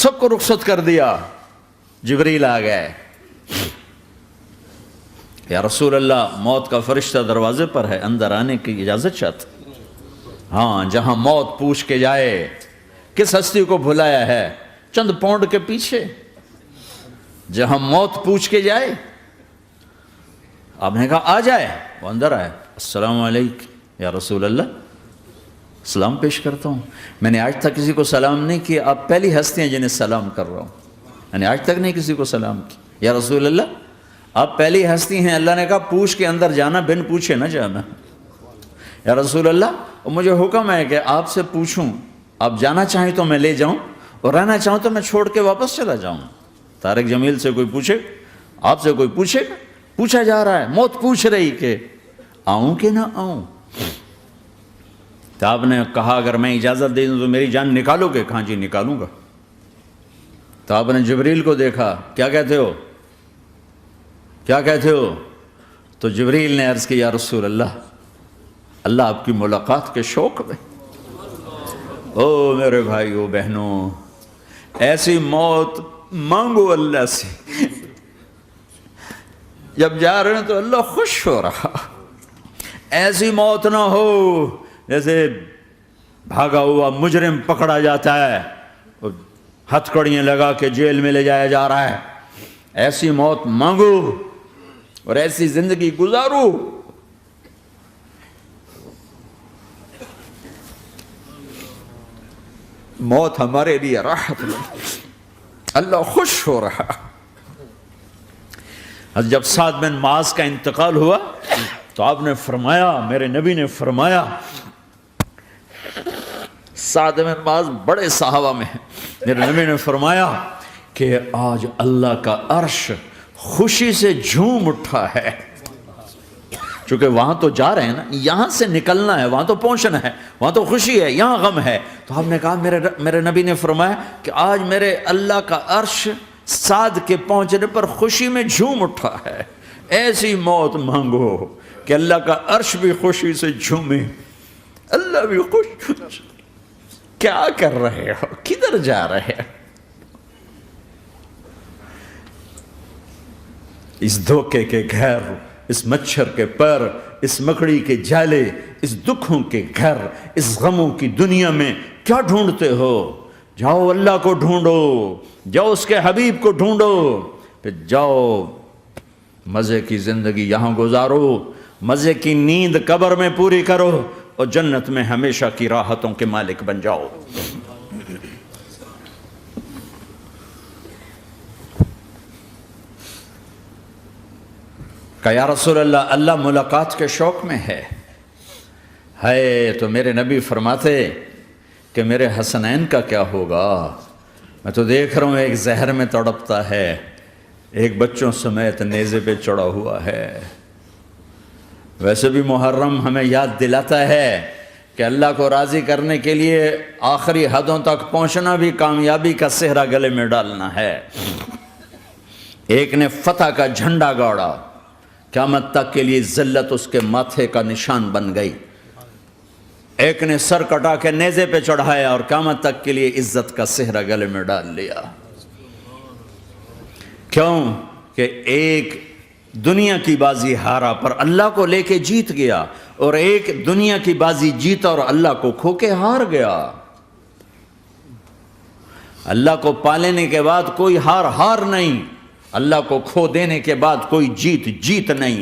سب کو رخصت کر دیا. جبریل آ گئے. یا رسول اللہ موت کا فرشتہ دروازے پر ہے, اندر آنے کی اجازت چاہتا. ہاں, جہاں موت پوچھ کے جائے کس ہستی کو بھلایا ہے, چند پونڈ کے پیچھے جہاں موت پوچھ کے جائے. آپ نے کہا آ جائے, وہ اندر آئے. السلام علیکم یا رسول اللہ, سلام پیش کرتا ہوں. میں نے آج تک کسی کو سلام نہیں کیا, آپ پہلی ہستی ہیں جنہیں سلام کر رہا ہوں. میں نے آج تک نہیں کسی کو سلام کیا. یا رسول اللہ آپ پہلی ہستی ہیں. اللہ نے کہا پوچھ کے اندر جانا, بن پوچھے نہ جانا. یا رسول اللہ مجھے حکم ہے کہ آپ سے پوچھوں, آپ جانا چاہیں تو میں لے جاؤں, اور رہنا چاہوں تو میں چھوڑ کے واپس چلا جاؤں. طارق جمیل سے کوئی پوچھے, آپ سے کوئی پوچھے گا؟ پوچھا جا رہا ہے, موت پوچھ رہی کہ آؤں کہ نہ آؤں. تو آپ نے کہا اگر میں اجازت دے دوں تو میری جان نکالو گے؟ کہاں جی نکالوں گا. تو آپ نے جبریل کو دیکھا, کیا کہتے ہو, کیا کہتے ہو؟ تو جبریل نے عرض کی یا رسول اللہ, اللہ آپ کی ملاقات کے شوق میں. او میرے بھائیو بہنوں, ایسی موت مانگو اللہ سے. جب جا رہے ہیں تو اللہ خوش ہو رہا. ایسی موت نہ ہو جیسے بھاگا ہوا مجرم پکڑا جاتا ہے, ہتھکڑیاں لگا کے جیل میں لے جایا جا رہا ہے. ایسی موت مانگو اور ایسی زندگی گزارو. موت ہمارے لیے راحت ہے, اللہ خوش ہو رہا. جب سعد بن معاذ کا انتقال ہوا تو آپ نے فرمایا, میرے نبی نے فرمایا, سعد بن معاذ بڑے صحابہ میں ہیں, میرے نبی نے فرمایا کہ آج اللہ کا عرش خوشی سے جھوم اٹھا ہے. چونکہ وہاں تو جا رہے ہیں نا, یہاں سے نکلنا ہے, وہاں تو پہنچنا ہے, وہاں تو خوشی ہے, یہاں غم ہے. تو آپ نے کہا, میرے نبی نے فرمایا کہ آج میرے اللہ کا عرش سعد کے پہنچنے پر خوشی میں جھوم اٹھا ہے. ایسی موت مانگو کہ اللہ کا عرش بھی خوشی سے جھومے, اللہ بھی خوش. کیا کر رہے ہو, کدھر جا رہے ہو؟ اس دھوکے کے گھر, اس مچھر کے پر, اس مکڑی کے جالے, اس دکھوں کے گھر, اس غموں کی دنیا میں کیا ڈھونڈتے ہو؟ جاؤ اللہ کو ڈھونڈو, جاؤ اس کے حبیب کو ڈھونڈو, پھر جاؤ مزے کی زندگی یہاں گزارو, مزے کی نیند قبر میں پوری کرو, اور جنت میں ہمیشہ کی راحتوں کے مالک بن جاؤ. کہ یا رسول اللہ, اللہ ملاقات کے شوق میں ہے. تو میرے نبی فرماتے کہ میرے حسنین کا کیا ہوگا؟ میں تو دیکھ رہا ہوں ایک زہر میں تڑپتا ہے, ایک بچوں سمیت نیزے پہ چڑھا ہوا ہے. ویسے بھی محرم ہمیں یاد دلاتا ہے کہ اللہ کو راضی کرنے کے لیے آخری حدوں تک پہنچنا بھی کامیابی کا صحرا گلے میں ڈالنا ہے. ایک نے فتح کا جھنڈا گاڑا, قیامت تک کے لیے ذلت اس کے ماتھے کا نشان بن گئی. ایک نے سر کٹا کے نیزے پہ چڑھایا اور قیامت تک کے لیے عزت کا صحرا گلے میں ڈال لیا. کیوں کہ ایک دنیا کی بازی ہارا پر اللہ کو لے کے جیت گیا, اور ایک دنیا کی بازی جیتا اور اللہ کو کھو کے ہار گیا. اللہ کو پالینے کے بعد کوئی ہار نہیں, اللہ کو کھو دینے کے بعد کوئی جیت نہیں.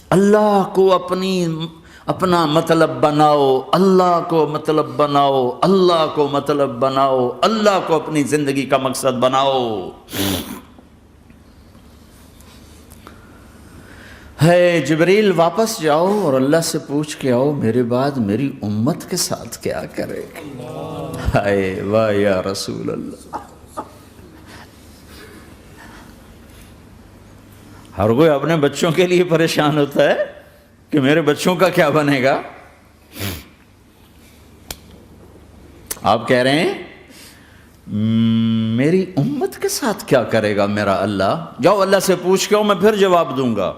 اللہ کو اپنا مطلب بناؤ, اللہ کو مطلب بناؤ, اللہ کو مطلب بناؤ, اللہ کو اپنی زندگی کا مقصد بناؤ. جبریل واپس جاؤ اور اللہ سے پوچھ کے آؤ میرے بعد میری امت کے ساتھ کیا کرے. واہ یا رسول اللہ. ہر کوئی اپنے بچوں کے لیے پریشان ہوتا ہے کہ میرے بچوں کا کیا بنے گا. آپ کہہ رہے ہیں میری امت کے ساتھ کیا کرے گا میرا اللہ. جاؤ اللہ سے پوچھ کے آؤ, میں پھر جواب دوں گا.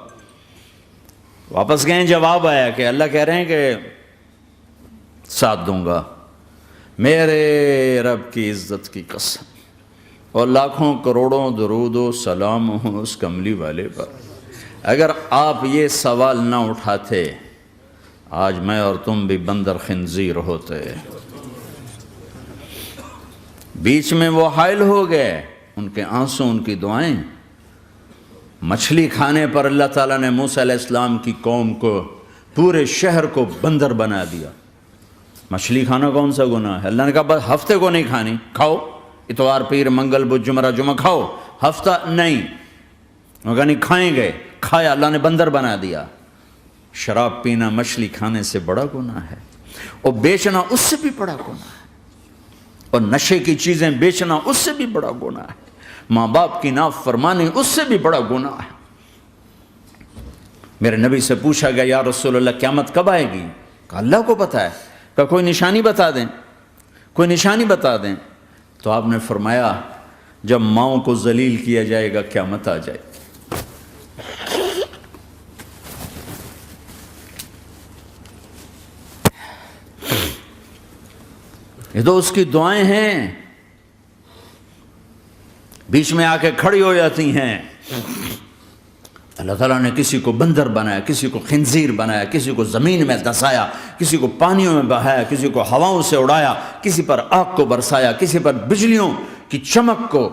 واپس گئے, جواب آیا کہ اللہ کہہ رہے ہیں کہ ساتھ دوں گا. میرے رب کی عزت کی قسم, اور لاکھوں کروڑوں درود و سلام ہوں اس کملی والے پر۔ اگر آپ یہ سوال نہ اٹھاتے آج میں اور تم بھی بندر خنزیر ہوتے۔ بیچ میں وہ حائل ہو گئے، ان کے آنسو، ان کی دعائیں۔ مچھلی کھانے پر اللہ تعالیٰ نے موسیٰ علیہ السلام کی قوم کو، پورے شہر کو بندر بنا دیا۔ مچھلی کھانا کون سا گناہ ہے؟ اللہ نے کہا بس ہفتے کو نہیں کھانی، کھاؤ اتوار پیر منگل بدھ جمعہ جمعہ کھاؤ، ہفتہ نہیں۔ وہ کہا نہیں کھائیں گے، کھایا، اللہ نے بندر بنا دیا۔ شراب پینا مچھلی کھانے سے بڑا گناہ ہے، اور بیچنا اس سے بھی بڑا گناہ ہے، اور نشے کی چیزیں بیچنا اس سے بھی بڑا گناہ ہے، ماں باپ کی نافرمانی اس سے بھی بڑا گناہ ہے۔ میرے نبی سے پوچھا گیا یا رسول اللہ قیامت کب آئے گی؟ کہا اللہ کو پتہ ہے۔ کہا کوئی نشانی بتا دیں، کوئی نشانی بتا دیں۔ تو آپ نے فرمایا جب ماؤں کو ذلیل کیا جائے گا قیامت آ جائے گی۔ یہ تو اس کی دعائیں ہیں، بیچ میں آ کے کھڑی ہو جاتی ہیں۔ اللہ تعالیٰ نے کسی کو بندر بنایا، کسی کو خنزیر بنایا، کسی کو زمین میں دھسایا، کسی کو پانیوں میں بہایا، کسی کو ہواؤں سے اڑایا، کسی پر آگ کو برسایا، کسی پر بجلیوں کی چمک کو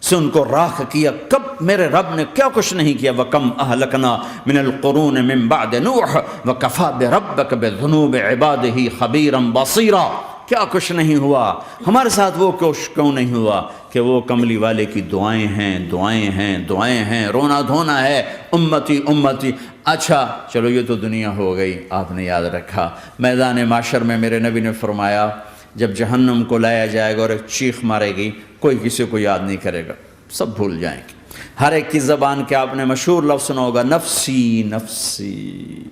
سے ان کو راکھ کیا۔ کب میرے رب نے کیا کچھ نہیں کیا۔ وَكَمْ أَهْلَكْنَا مِنَ الْقُرُونِ مِنْ بَعْدِ نُوحٍ وَكَفَى بِرَبِّكَ بِذُنُوبِ عِبَادِهِ خَبِيرًا بَصِيرًا۔ کیا کچھ نہیں ہوا ہمارے ساتھ، وہ کیوں نہیں ہوا کہ وہ کملی والے کی دعائیں ہیں، دعائیں ہیں، دعائیں ہیں، رونا دھونا ہے، امتی امتی۔ اچھا چلو یہ تو دنیا ہو گئی، آپ نے یاد رکھا میدان معاشر میں میرے نبی نے فرمایا جب جہنم کو لایا جائے گا اور ایک چیخ مارے گی، کوئی کسی کو یاد نہیں کرے گا، سب بھول جائیں گے۔ ہر ایک کی زبان کے آپ نے مشہور لفظ سنا ہوگا نفسی نفسی۔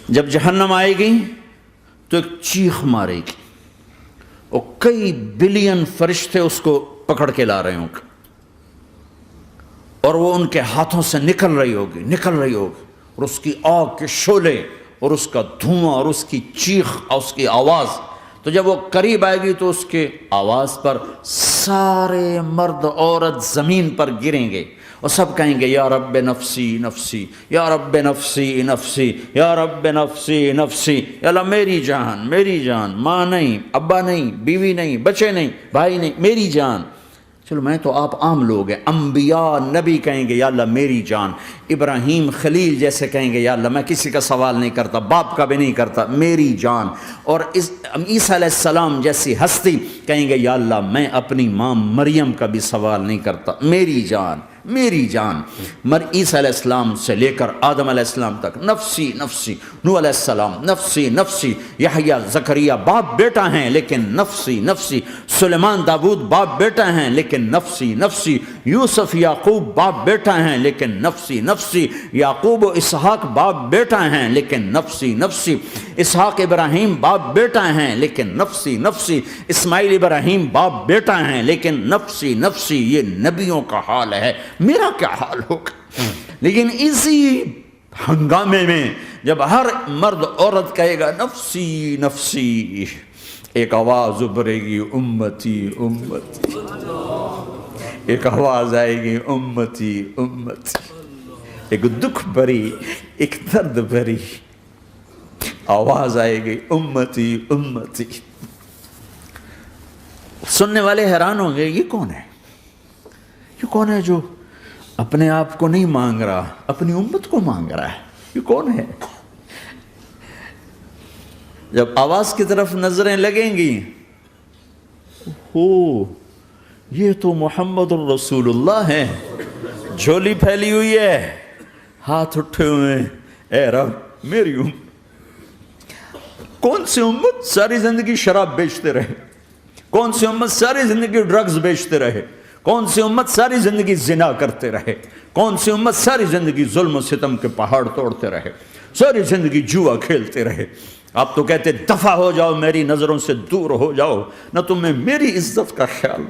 جب جہنم آئے گی تو ایک چیخ مارے گی، اور کئی بلین فرشتے اس کو پکڑ کے لا رہے ہوں گے، اور وہ ان کے ہاتھوں سے نکل رہی ہوگی، اور اس کی آگ کے شعلے اور اس کا دھواں اور اس کی چیخ اور اس کی آواز۔ تو جب وہ قریب آئے گی تو اس کے آواز پر سارے مرد عورت زمین پر گریں گے، اور سب کہیں گے یا رب نفسی نفسی، یا رب نفسی نفسی، یا رب نفسی نفسی۔ یا اللہ میری جان، میری جان، ماں نہیں، ابا نہیں، بیوی نہیں، بچے نہیں، بھائی نہیں، میری جان۔ چلو میں تو آپ عام لوگ ہیں، انبیاء نبی کہیں گے یا اللہ میری جان، ابراہیم خلیل جیسے کہیں گے یا اللہ میں کسی کا سوال نہیں کرتا، باپ کا بھی نہیں کرتا، میری جان۔ اور عیسیٰ علیہ السلام جیسی ہستی کہیں گے یا اللہ میں اپنی ماں مریم کا بھی سوال نہیں کرتا، میری جان، میری جان۔ عیسیٰ علیہ السلام سے لے کر آدم علیہ السلام تک نفسی نفسی، نوح علیہ السلام نفسی نفسی، یحییٰ زکریا باپ بیٹا ہیں لیکن نفسی نفسی، سلیمان داؤد باپ بیٹا ہیں لیکن نفسی نفسی، یوسف یعقوب باپ بیٹا ہیں لیکن نفسی نفسی، یعقوب و اسحاق باپ بیٹا ہیں لیکن نفسی نفسی، اسحاق ابراہیم باپ بیٹا ہیں لیکن نفسی نفسی، اسماعیل ابراہیم باپ بیٹا ہیں لیکن نفسی نفسی۔ یہ نبیوں کا حال ہے، میرا کیا حال ہوگا؟ لیکن اسی ہنگامے میں جب ہر مرد عورت کہے گا نفسی نفسی، ایک آواز ابھرے گی امتی امتی، ایک آواز آئے گی امتی امتی، ایک دکھ بھری، ایک درد بھری آواز آئے گی امتی امتی۔ سننے والے حیران ہوں گے یہ کون ہے، یہ کون ہے جو اپنے آپ کو نہیں مانگ رہا، اپنی امت کو مانگ رہا ہے، یہ کون ہے؟ جب آواز کی طرف نظریں لگیں گی، یہ تو محمد الرسول اللہ ہے، جھولی پھیلی ہوئی ہے، ہاتھ اٹھے ہوئے ہیں، اے رب میری امت۔ کون سی امت ساری زندگی شراب بیچتے رہے، کون سی امت ساری زندگی ڈرگز بیچتے رہے، کون سی امت ساری زندگی زنا کرتے رہے، کون سی امت ساری زندگی ظلم و ستم کے پہاڑ توڑتے رہے، ساری زندگی جوا کھیلتے رہے۔ آپ تو کہتے دفع ہو جاؤ، میری نظروں سے دور ہو جاؤ، نہ تمہیں میری عزت کا خیال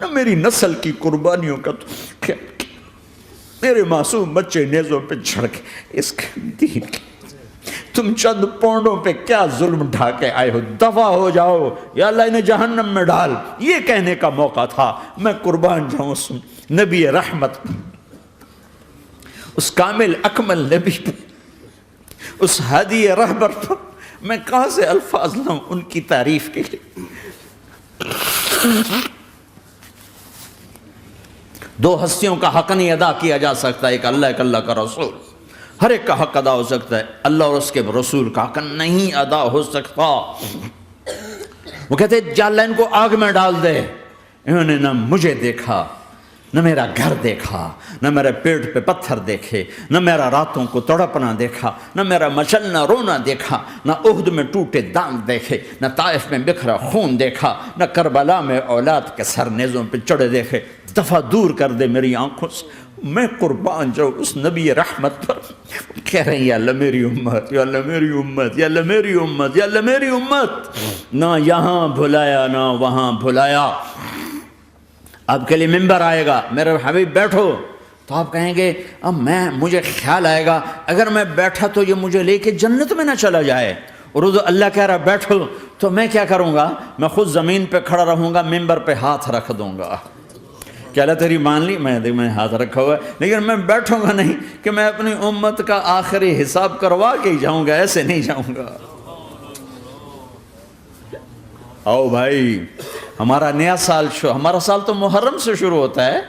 نہ میری نسل کی قربانیوں کا خیال، میرے معصوم بچے نیزوں پہ چڑھ کے اس کے دین کے تم چند پونڈوں پہ کیا ظلم ڈھا کے آئے ہو، دفع ہو جاؤ یا اللہ انہیں جہنم میں ڈال. یہ کہنے کا موقع تھا. میں قربان جاؤں اس نبی رحمت، اس کامل اکمل نبی پر، اس ہادی رہبر پر میں کہاں سے الفاظ لاؤں ان کی تعریف کے لیے. دو ہستیوں کا حق نہیں ادا کیا جا سکتا، ایک اللہ، ایک اللہ کا رسول. ہر ایک کا حق ادا ہو سکتا ہے، اللہ اور اس کے رسول کا حق نہیں ادا ہو سکتا. وہ کہتے جا اللہ ان کو آگ میں ڈال دے. انہوں نے نہ مجھے دیکھا، نہ میرا گھر دیکھا، نہ میرے پیٹ پہ پتھر دیکھے، نہ میرا راتوں کو تڑپنا دیکھا، نہ میرا مچلنا رونا دیکھا، نہ احد میں ٹوٹے دانت دیکھے، نہ طائف میں بکھرا خون دیکھا، نہ کربلا میں اولاد کے سر نیزوں پہ چڑھے دیکھے. دفعہ دور کر دے میری آنکھوں سے. میں قربان جاؤں اس نبی رحمت پر. کہہ رہے ہیں یا اللہ میری امت، یا اللہ میری امت، یا اللہ میری امت، یا اللہ میری امت. نہ یہاں بھلایا نہ وہاں بھلایا. آپ کے لیے ممبر آئے گا، میرے حبیب بیٹھو، تو آپ کہیں گے اب مجھے خیال آئے گا اگر میں بیٹھا تو یہ مجھے لے کے جنت میں نہ چلا جائے. اور اللہ کہہ رہا بیٹھو تو میں کیا کروں گا؟ میں خود زمین پہ کھڑا رہوں گا، ممبر پہ ہاتھ رکھ دوں گا. کہ اللہ تیری مان لی، میں ہاتھ رکھا ہوا ہے، لیکن میں بیٹھوں گا نہیں کہ میں اپنی امت کا آخری حساب کروا کے ہی جاؤں گا، ایسے نہیں جاؤں گا. آؤ بھائی، ہمارا نیا سال ہمارا سال تو محرم سے شروع ہوتا ہے.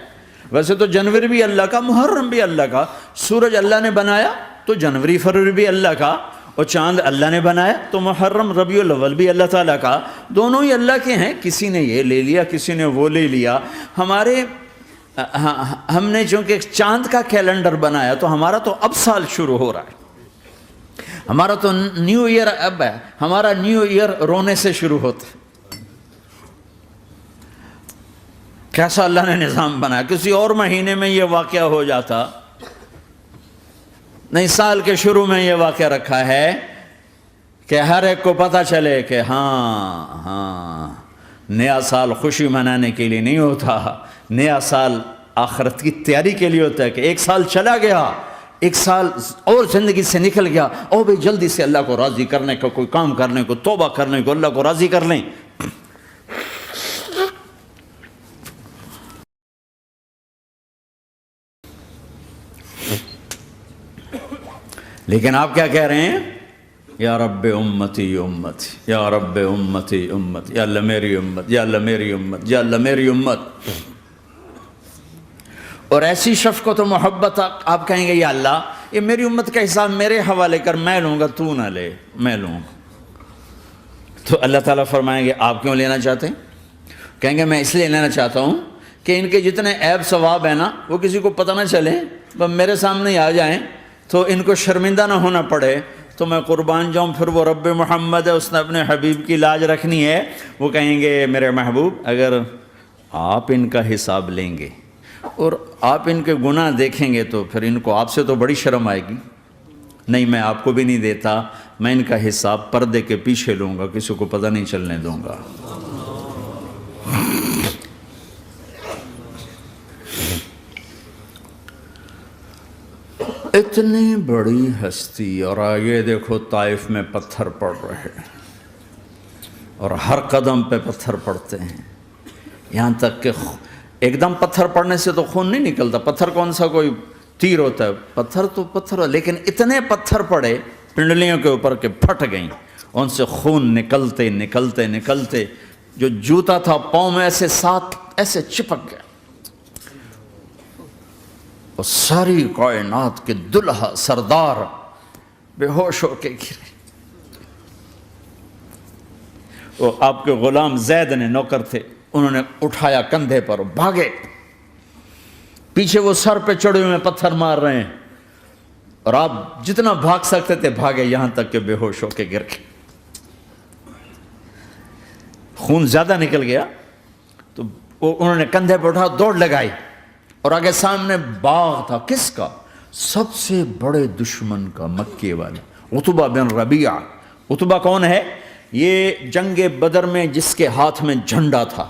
ویسے تو جنوری بھی اللہ کا، محرم بھی اللہ کا. سورج اللہ نے بنایا تو جنوری فروری بھی اللہ کا، اور چاند اللہ نے بنایا تو محرم ربیع الاول بھی اللہ تعالیٰ کا. دونوں ہی اللہ کے ہیں. کسی نے یہ لے لیا، کسی نے وہ لے لیا. ہم نے چونکہ چاند کا کیلنڈر بنایا تو ہمارا تو اب سال شروع ہو رہا ہے. ہمارا تو نیو ایئر اب ہے. ہمارا نیو ایئر رونے سے شروع ہوتا ہے. کیسا اللہ نے نظام بنایا. کسی اور مہینے میں یہ واقعہ ہو جاتا. نہیں، سال کے شروع میں یہ واقعہ رکھا ہے کہ ہر ایک کو پتہ چلے کہ ہاں نیا سال خوشی منانے کے لیے نہیں ہوتا. نیا سال آخرت کی تیاری کے لیے ہوتا ہے. کہ ایک سال چلا گیا، ایک سال اور زندگی سے نکل گیا، اور بھی جلدی سے اللہ کو راضی کرنے کا کوئی کام کرنے کو، توبہ کرنے کو، اللہ کو راضی کر لیں. لیکن آپ کیا کہہ رہے ہیں؟ یا رب امتی امتی، یا رب امتی امتی، یا اللہ میری امت، یا اللہ میری امت، یا اللہ میری امت. اور ایسی شفقت و محبت آپ کہیں گے یا اللہ یہ میری امت کا حساب میرے حوالے کر، میں لوں گا، تو نہ لے، میں لوں. تو اللہ تعالیٰ فرمائیں گے آپ کیوں لینا چاہتے ہیں؟ کہیں گے میں اس لیے لینا چاہتا ہوں کہ ان کے جتنے عیب ثواب ہیں نا وہ کسی کو پتہ نہ چلے، بس میرے سامنے آ جائیں تو ان کو شرمندہ نہ ہونا پڑے. تو میں قربان جاؤں. پھر وہ رب محمد ہے، اس نے اپنے حبیب کی لاج رکھنی ہے. وہ کہیں گے میرے محبوب اگر آپ ان کا حساب لیں گے اور آپ ان کے گناہ دیکھیں گے تو پھر ان کو آپ سے تو بڑی شرم آئے گی. نہیں، میں آپ کو بھی نہیں دیتا، میں ان کا حساب پردے کے پیچھے لوں گا، کسی کو پتہ نہیں چلنے دوں گا. اتنی بڑی ہستی، اور آگے دیکھو طائف میں پتھر پڑ رہے ہیں اور ہر قدم پہ پتھر پڑتے ہیں. یہاں تک کہ ایک دم پتھر پڑنے سے تو خون نہیں نکلتا. پتھر کون سا کوئی تیر ہوتا ہے؟ پتھر تو پتھر. لیکن اتنے پتھر پڑے پنڈلیوں کے اوپر کہ پھٹ گئیں. ان سے خون نکلتے نکلتے نکلتے جو جوتا تھا پاؤں میں ایسے ساتھ ایسے چپک گیا. اور ساری کائنات کے دلہا سردار بے ہوش ہو کے گرے. وہ آپ کے غلام زید نے نوکر تھے، انہوں نے اٹھایا کندھے پر، بھاگے. پیچھے وہ سر پہ چڑھے ہوئے پتھر مار رہے ہیں اور آپ جتنا بھاگ سکتے تھے بھاگے، یہاں تک کہ بے ہوش ہو کے گر گئے. خون زیادہ نکل گیا تو انہوں نے کندھے پہ اٹھا، دوڑ لگائی. اور آگے سامنے باغ تھا. کس کا؟ سب سے بڑے دشمن کا، مکے والے عتبہ بن ربیعہ. عتبہ کون ہے؟ یہ جنگ بدر میں جس کے ہاتھ میں جھنڈا تھا،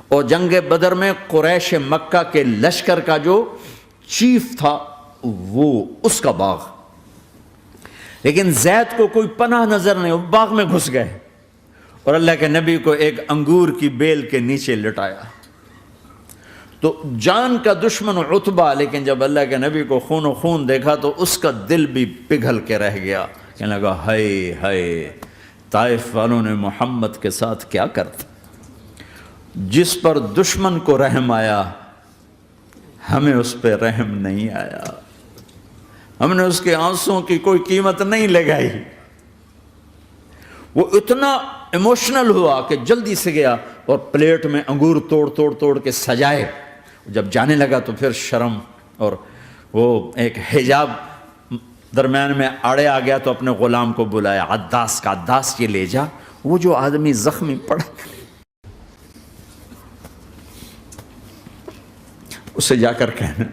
اور جنگ بدر میں قریش مکہ کے لشکر کا جو چیف تھا وہ اس کا باغ. لیکن زید کو کوئی پناہ نظر نہیں، وہ باغ میں گھس گئے اور اللہ کے نبی کو ایک انگور کی بیل کے نیچے لٹایا۔ تو جان کا دشمن عتبہ، لیکن جب اللہ کے نبی کو خون و خون دیکھا تو اس کا دل بھی پگھل کے رہ گیا، کہنے لگا ہائے ہائے، طائف والوں نے محمد کے ساتھ کیا کرتا۔ جس پر دشمن کو رحم آیا ہمیں اس پہ رحم نہیں آیا، ہم نے اس کے آنسوں کی کوئی قیمت نہیں لگائی۔ وہ اتنا ایموشنل ہوا کہ جلدی سے گیا اور پلیٹ میں انگور توڑ کے سجائے۔ جب جانے لگا تو پھر شرم اور وہ ایک حجاب درمیان میں آڑے آ گیا تو اپنے غلام کو بلایا، عداس کا، عداس یہ لے جا وہ جو آدمی زخمی پڑا اسے جا کر کہنا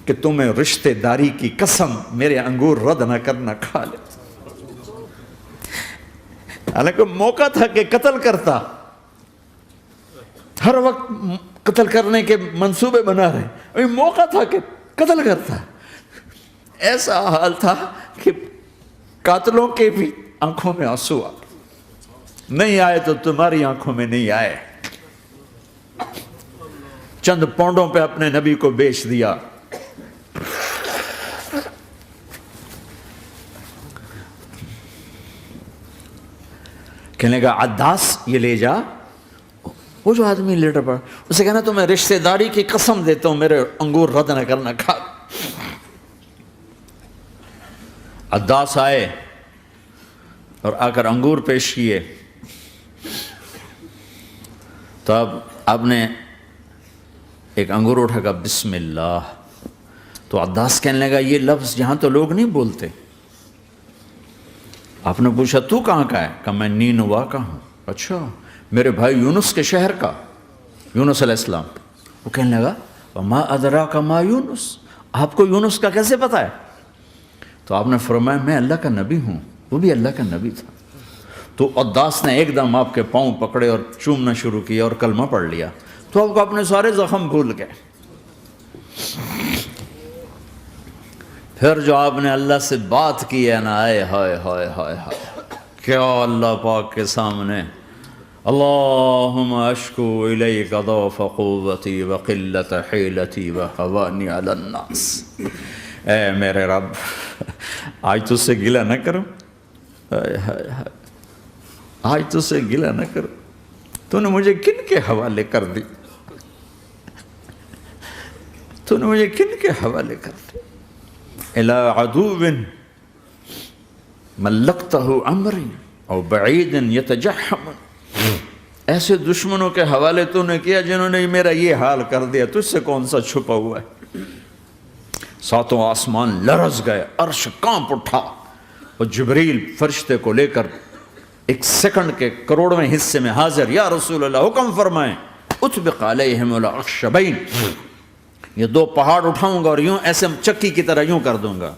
کہ تمہیں رشتہ داری کی قسم میرے انگور رد نہ کرنا، کھا لے۔ حالانکہ موقع تھا کہ قتل کرتا، ہر وقت قتل کرنے کے منصوبے بنا رہے، ابھی موقع تھا کہ قتل کرتا۔ ایسا حال تھا کہ قاتلوں کے بھی آنکھوں میں آنسو آ نہیں آئے تو تمہاری آنکھوں میں نہیں آئے۔ چند پونڈوں پہ اپنے نبی کو بیچ دیا۔ کہنے لگا عداس یہ لے جا، وہ جو آدمی لیٹر پڑا اسے کہنا تو میں رشتہ داری کی قسم دیتا ہوں میرے انگور رد نہ کرنا، کھا۔ عداس آئے اور آ کر انگور پیش کیے تو اب آپ نے ایک انگور اٹھا کر بسم اللہ، تو عداس کہنے لگا یہ لفظ یہاں تو لوگ نہیں بولتے۔ آپ نے پوچھا تو کہاں کا ہے؟ کہا میں نینوا کا ہوں۔ اچھا، میرے بھائی یونس کے شہر کا، یونس علیہ السلام۔ وہ کہنے لگا وما ادراک ما یونس، آپ کو یونس کا کیسے پتا ہے؟ تو آپ نے فرمایا میں اللہ کا نبی ہوں، وہ بھی اللہ کا نبی تھا۔ تو عداس نے ایک دم آپ کے پاؤں پکڑے اور چومنا شروع کیا اور کلمہ پڑھ لیا، تو آپ کو اپنے سارے زخم بھول گئے۔ پھر جو آپ نے اللہ سے بات کی ہے نا، آئے ہائے ہائے ہائے ہائے، کیا اللہ پاک کے سامنے اللہم اشکو الیک ضعف قوتی وقلت حیلتی وہوانی علی الناس، اے میرے رب آج تجھ سے گلہ نہ کروں، آج تجھ سے گلہ نہ کروں، تو نے مجھے کن کے حوالے کر دی، تو نے مجھے کن کے حوالے کر دی، الی عدو ملکتہ امری او بعید یتجحم، ایسے دشمنوں کے حوالے تو نے کیا جنہوں نے میرا یہ حال کر دیا، تجھ سے کون سا چھپا ہوا ہے۔ ساتوں آسمان لرز گئے، عرش کانپ اٹھا، اور جبریل فرشتے کو لے کر ایک سیکنڈ کے کروڑویں حصے میں حاضر، یا رسول اللہ حکم فرمائیں اطبق علیہم الاخشبین، یہ دو پہاڑ اٹھاؤں گا اور یوں ایسے چکی کی طرح یوں کر دوں گا۔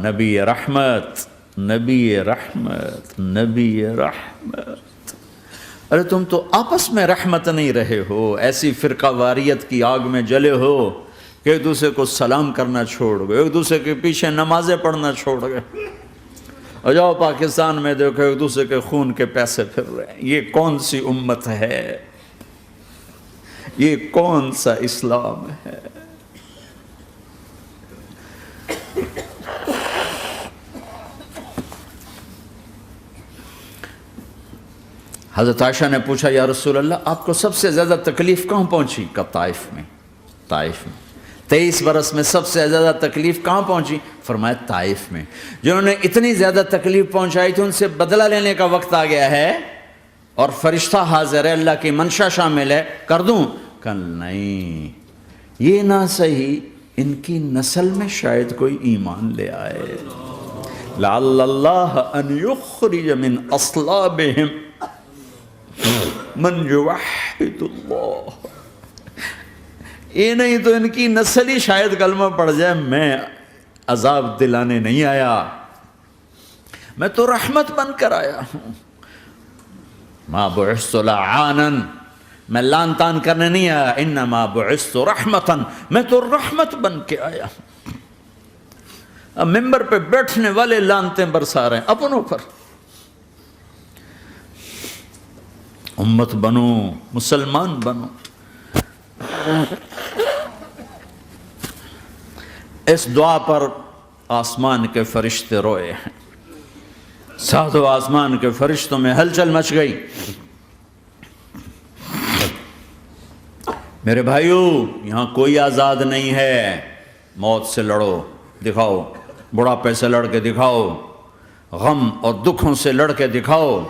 نبی رحمت، نبی رحمت، نبی رحمت۔ ارے تم تو آپس میں رحمت نہیں رہے ہو، ایسی فرقہ واریت کی آگ میں جلے ہو کہ ایک دوسرے کو سلام کرنا چھوڑ گئے، ایک دوسرے کے پیچھے نمازیں پڑھنا چھوڑ گئے، اور جاؤ پاکستان میں دیکھو ایک دوسرے کے خون کے پیسے پھر رہے ہیں۔ یہ کون سی امت ہے؟ یہ کون سا اسلام ہے؟ حضرت عائشہ نے پوچھا یا رسول اللہ آپ کو سب سے زیادہ تکلیف کہاں پہنچی؟ کب؟ طائف میں۔ طائف میں 23 برس میں سب سے زیادہ تکلیف کہاں پہنچی؟ فرمایا طائف میں۔ جنہوں نے اتنی زیادہ تکلیف پہنچائی تھی ان سے بدلہ لینے کا وقت آ گیا ہے، اور فرشتہ حاضر ہے، اللہ کی منشا شامل ہے، کر دوں؟ کہ نہیں، یہ نہ صحیح، ان کی نسل میں شاید کوئی ایمان لے آئے، لعل اللہ ان یخرج من اصلابہم من یوحد اللہ، یہ نہیں تو ان کی نسل ہی شاید کلمہ پڑ جائے۔ میں عذاب دلانے نہیں آیا، میں تو رحمت بن کر آیا ہوں۔ ما بعثت لعانا، میں لان تان کرنے نہیں آیا، انما بعثت رحمتا، میں تو رحمت بن کے آیا ہوں۔ اب ممبر پہ بیٹھنے والے لانتیں برسا رہے ہیں اپنوں پر. امت بنو، مسلمان بنو. اس دعا پر آسمان کے فرشتے روئے ہیں. ساتوں آسمان کے فرشتوں میں ہلچل مچ گئی. میرے بھائیو، یہاں کوئی آزاد نہیں ہے. موت سے لڑو، دکھاؤ. بڑھاپے سے لڑ کے دکھاؤ. غم اور دکھوں سے لڑ کے دکھاؤ.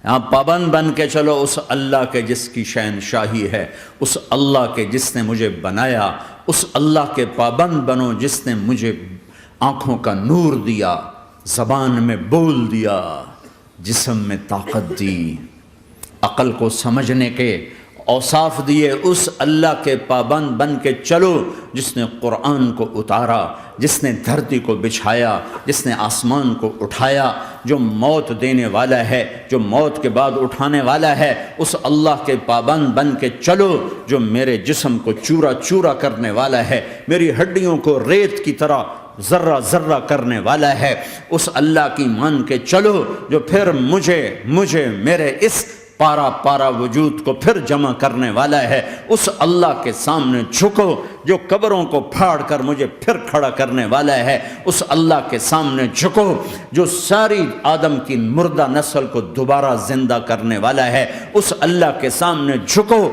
یہاں پابند بن کے چلو اس اللہ کے جس کی شہنشاہی ہے، اس اللہ کے جس نے مجھے بنایا. اس اللہ کے پابند بنو جس نے مجھے آنکھوں کا نور دیا، زبان میں بول دیا، جسم میں طاقت دی، عقل کو سمجھنے کے اوصاف دیے. اس اللہ کے پابند بن کے چلو جس نے قرآن کو اتارا، جس نے دھرتی کو بچھایا، جس نے آسمان کو اٹھایا، جو موت دینے والا ہے، جو موت کے بعد اٹھانے والا ہے. اس اللہ کے پابند بن کے چلو جو میرے جسم کو چورا چورا کرنے والا ہے، میری ہڈیوں کو ریت کی طرح ذرہ ذرہ کرنے والا ہے. اس اللہ کی مان کے چلو جو پھر مجھے میرے اس پارا پارا وجود کو پھر جمع کرنے والا ہے. اس اللہ کے سامنے جھکو جو قبروں کو پھاڑ کر مجھے پھر کھڑا کرنے والا ہے. اس اللہ کے سامنے جھکو جو ساری آدم کی مردہ نسل کو دوبارہ زندہ کرنے والا ہے. اس اللہ کے سامنے جھکو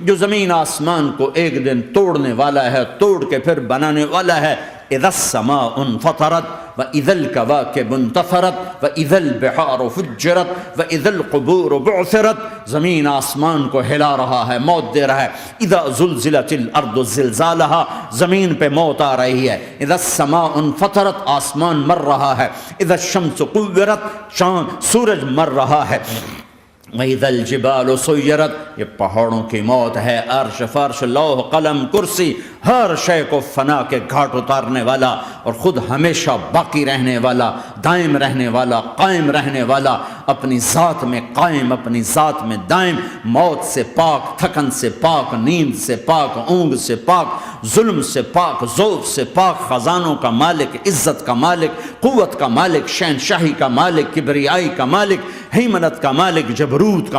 جو زمین آسمان کو ایک دن توڑنے والا ہے، توڑ کے پھر بنانے والا ہے. اذا السماء انفطرت واذا الكواكب انتثرت واذا البحار فجرت واذا القبور بعثرت. زمین آسمان کو ہلا رہا ہے، موت دے رہا ہے. اذا زلزلت الارض زلزالها، زمین پہ موت آ رہی ہے. اذا السماء انفطرت، آسمان مر رہا ہے. اذا الشمس قورت، چاند سورج مر رہا ہے. وَإِذَا الْجِبَالُ سُيِّرَتْ، یہ پہاڑوں کی موت ہے. عرش فرش لوح قلم کرسی ہر شے کو فنا کے گھاٹ اتارنے والا اور خود ہمیشہ باقی رہنے والا، دائم رہنے والا، قائم رہنے والا، اپنی ذات میں قائم، اپنی ذات میں دائم، موت سے پاک، تھکن سے پاک، نیند سے پاک، اونگ سے پاک، ظلم سے پاک، ذوق سے پاک، خزانوں کا مالک، عزت کا مالک، قوت کا مالک، شہنشاہی کا مالک، کبریائی کا مالک، ہیمنت کا مالک، جبروت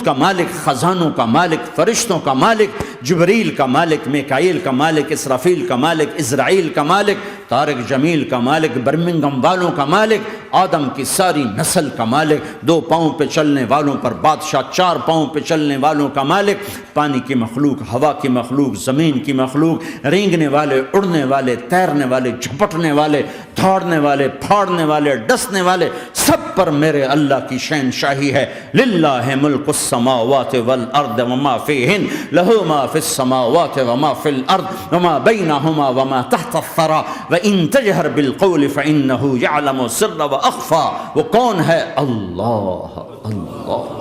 کا مالک، خزانوں کا مالک، فرشتوں کا مالک، جبریل کا مالک، میکائیل کا مالک، اسرافیل کا مالک، اسرائیل کا مالک، طارق جمیل کا مالک، برمنگم والوں کا مالک، آدم کی ساری نسل کا مالک، 2 پاؤں پہ چلنے والوں پر بادشاہ، 4 پاؤں پہ چلنے والوں کا مالک، پانی کی مخلوق، ہوا کی مخلوق، زمین کی مخلوق، رینگنے والے، اڑنے والے، تیرنے والے، جھپٹنے والے، دھاڑنے والے، پھاڑنے والے، ڈسنے والے، سب پر میرے اللہ کی شہنشاہی ہے. للہ ملک السماوات والارض وما فیہن، لہ ما فی السماوات وما فی الارض وما بینہما وما تحت الثری وان تجہر بالقول فانہ یعلم السر واخفی. وہ کون ہے؟ اللہ. اللہ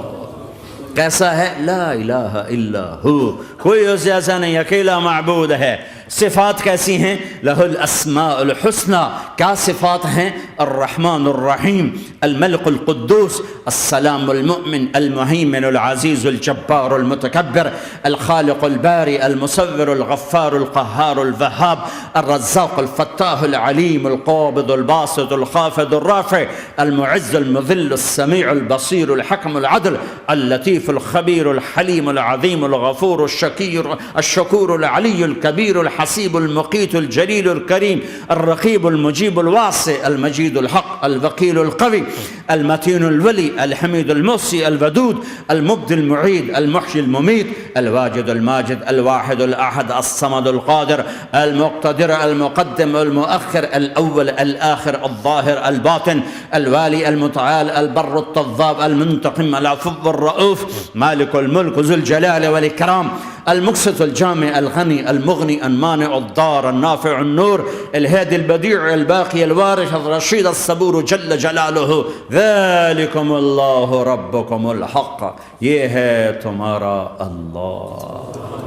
کیسا ہے؟ لا الہ الا ہو، کوئی اس جیسا نہیں، اکیلا معبود ہے. صفات کیسی ہیں؟ لہ الاسماء الحسنى. کیا صفات ہیں؟ الرحمن الرحیم، الملک القدوس، السلام المؤمن، المہیمن العزیز الجبار المتکبر، الخالق الباری المصور الغفار القہار الوہاب، الرزاق الفتاح العلیم القابض الباسط الخافض الرافع، المعز المذل السمیع البصیر الحکم العدل، اللطیف الخبیر الحلیم العظیم الغفور الشکور العلی الکبیر الحسیب المقیت الجلیل الکریم، الرقیب المجیب الواسع، المجید الحق، الوکیل القوی، المتین الولی، الحمید المحصی، الودود، المبدی المعید، المحیی الممیت، الواجد الماجد، الواحد الاحد، الصمد القادر، المقتدر، المقدم، المؤخر، الاول، الاخر، الظاهر، الباطن، الوالي، المتعال، البر التضاب، المنتقم، العفو الرؤوف، مالك الملك ذو الجلال والإكرام، المقسط الجامع الغني المغني المانع الضار النافع النور، الهادي البديع الباقي الوارث الرشيد الصبور جل جلاله. ذلكم الله ربكم الحق، یہ ہے تمہارا اللہ.